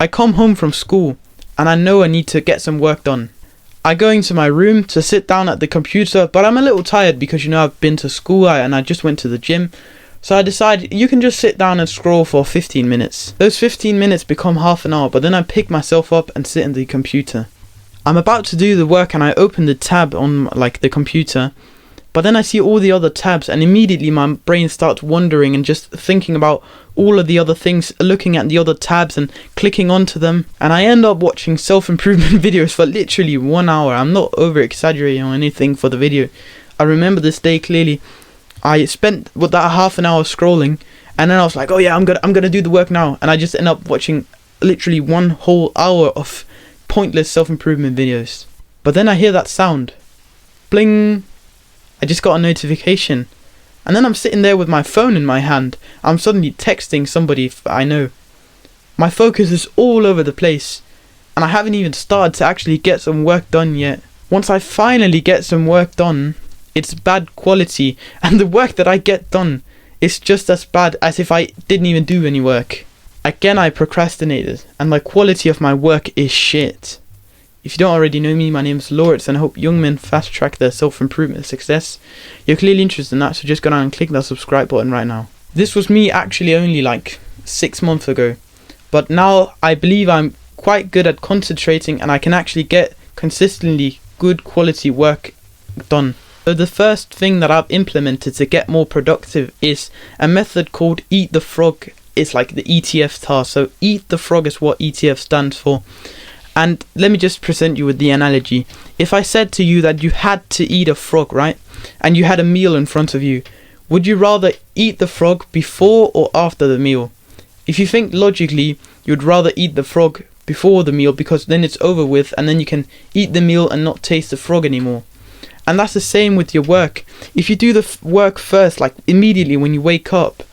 I come home from school and I know I need to get some work done. I go into my room to sit down at the computer, but I'm a little tired because I've been to school and I just went to the gym. So I decide you can just sit down and scroll for 15 minutes. Those 15 minutes become half an hour, but then I pick myself up and sit in the computer. I'm about to do the work and I open the tab on the computer, but then I see all the other tabs and immediately my brain starts wandering and just thinking about all of the other things, looking at the other tabs and clicking onto them, and I end up watching self-improvement videos for literally 1 hour. I'm not over exaggerating or anything for the video. I remember this day clearly. I spent that half an hour scrolling, and then I was like, oh yeah, I'm gonna do the work now, and I just end up watching literally 1 whole hour of pointless self-improvement videos. But then I hear that sound, bling. I just got a notification, and then I'm sitting there with my phone in my hand. I'm suddenly texting somebody I know. My focus is all over the place, and I haven't even started to actually get some work done yet. Once I finally get some work done, it's bad quality, and the work that I get done is just as bad as if I didn't even do any work. Again, I procrastinated, and the quality of my work is shit. If you don't already know me, my name is Lawrence, and I hope young men fast track their self-improvement success. You're clearly interested in that, so just go down and click that subscribe button right now. This was me actually only 6 months ago, but now I believe I'm quite good at concentrating and I can actually get consistently good quality work done. So the first thing that I've implemented to get more productive is a method called Eat the Frog. It's like the ETF task. So Eat the Frog is what ETF stands for. And let me just present you with the analogy. If I said to you that you had to eat a frog, right? And you had a meal in front of you, would you rather eat the frog before or after the meal? If you think logically, you'd rather eat the frog before the meal because then it's over with and then you can eat the meal and not taste the frog anymore. And that's the same with your work. If you do the work first, immediately when you wake up,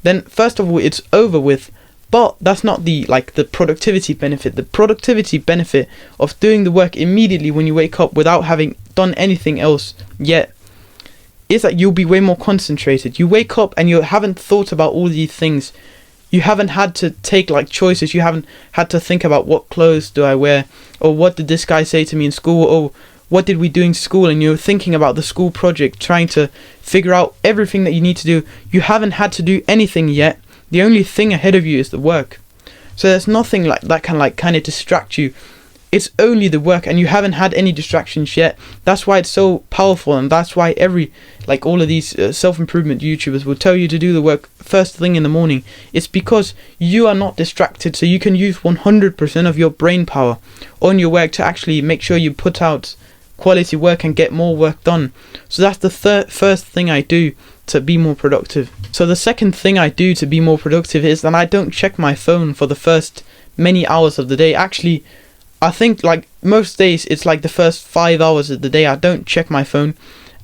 then first of all, it's over with. But that's not the productivity benefit. The productivity benefit of doing the work immediately when you wake up without having done anything else yet is that you'll be way more concentrated. You wake up and you haven't thought about all these things. You haven't had to take choices. You haven't had to think about what clothes do I wear, or what did this guy say to me in school, or what did we do in school, and you're thinking about the school project, trying to figure out everything that you need to do. You haven't had to do anything yet. The only thing ahead of you is the work. So there's nothing that can kind of distract you. It's only the work, and you haven't had any distractions yet. That's why it's so powerful, and that's why all of these self-improvement YouTubers will tell you to do the work first thing in the morning. It's because you are not distracted, so you can use 100% of your brain power on your work to actually make sure you put out quality work and get more work done. So that's the first thing I do to be more productive. So the second thing I do to be more productive is that I don't check my phone for the first many hours of the day. Actually, I think most days it's the first 5 hours of the day I don't check my phone.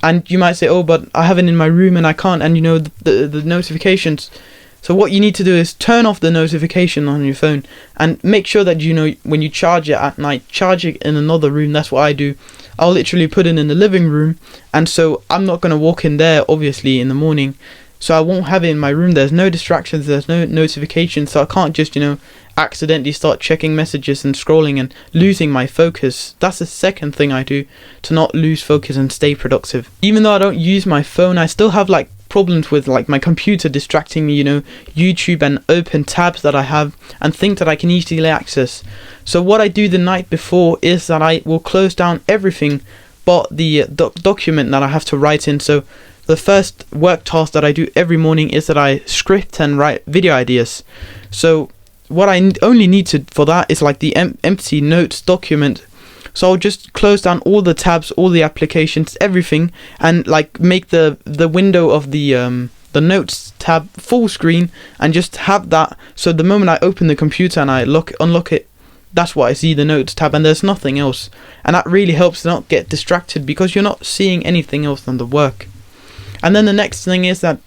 And you might say, oh, but I have it in my room and I can't, and the notifications. So what you need to do is turn off the notification on your phone and make sure that when you charge it at night, charge it in another room. That's what I do. I'll literally put it in the living room, and so I'm not going to walk in there obviously in the morning, so I won't have it in my room. There's no distractions, there's no notifications, so I can't just accidentally start checking messages and scrolling and losing my focus. That's the second thing I do to not lose focus and stay productive. Even though I don't use my phone, I still have problems with my computer distracting me, YouTube and open tabs that I have and things that I can easily access. So what I do the night before is that I will close down everything but the document that I have to write in. So the first work task that I do every morning is that I script and write video ideas. So what I only need for that is the empty notes document. So I'll just close down all the tabs, all the applications, everything, and make the window of the notes tab full screen and just have that. So the moment I open the computer and I unlock it, that's what I see, the notes tab, and there's nothing else. And that really helps to not get distracted because you're not seeing anything else than the work. And then the next thing is that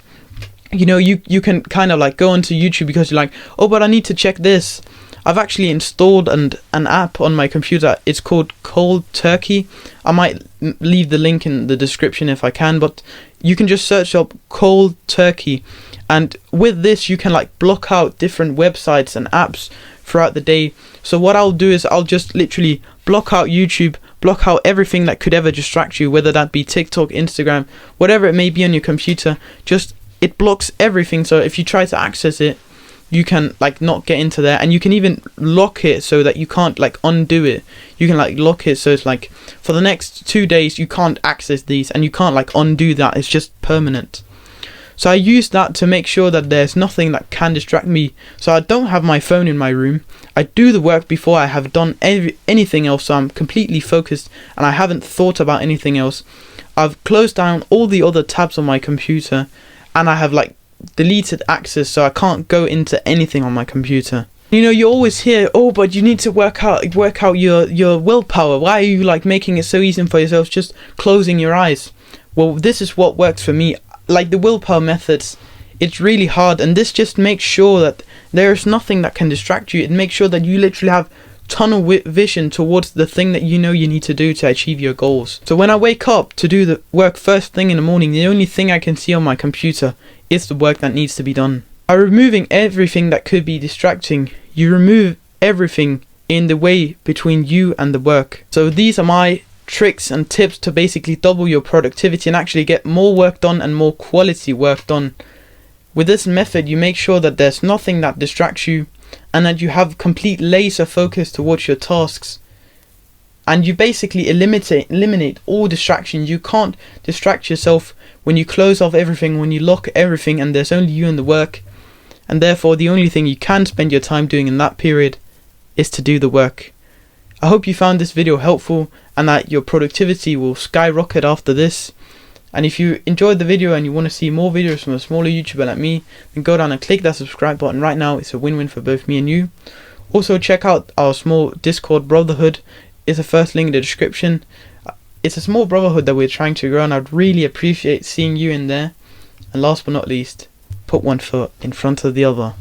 you can kind of go onto YouTube because you're oh, but I need to check this. I've actually installed an app on my computer. It's called Cold Turkey. I might leave the link in the description if I can, but you can just search up Cold Turkey, and with this you can block out different websites and apps throughout the day. So what I'll do is I'll just literally block out YouTube, block out everything that could ever distract you, whether that be TikTok, Instagram, whatever it may be on your computer. Just it blocks everything, so if you try to access it, you can like not get into there, and you can even lock it so that you can't like undo it. You can like lock it so it's like for the next 2 days you can't access these, and you can't like undo that. It's just permanent. So I use that to make sure that there's nothing that can distract me. So I don't have my phone in my room. I do the work before I have done anything else, so I'm completely focused and I haven't thought about anything else. I've closed down all the other tabs on my computer, and I have like deleted access, so I can't go into anything on my computer. You know, you always hear, oh, but you need to work out your willpower. Why are you like making it so easy for yourself, just closing your eyes? Well, this is what works for me. Like the willpower methods, it's really hard, and this just makes sure that there's nothing that can distract you. It makes sure that you literally have tunnel vision towards the thing that you know you need to do to achieve your goals. So when I wake up to do the work first thing in the morning, the only thing I can see on my computer is the work that needs to be done. By removing everything that could be distracting, you remove everything in the way between you and the work. So these are my tricks and tips to basically double your productivity and actually get more work done and more quality work done. With this method, you make sure that there's nothing that distracts you, and that you have complete laser focus towards your tasks, and you basically eliminate all distractions. You can't distract yourself when you close off everything, when you lock everything, and there's only you and the work, and therefore the only thing you can spend your time doing in that period is to do the work. I hope you found this video helpful and that your productivity will skyrocket after this. And if you enjoyed the video and you want to see more videos from a smaller YouTuber like me, then go down and click that subscribe button right now. It's a win-win for both me and you. Also check out our small Discord brotherhood. It's the first link in the description. It's a small brotherhood that we're trying to grow, and I'd really appreciate seeing you in there. And last but not least, put one foot in front of the other.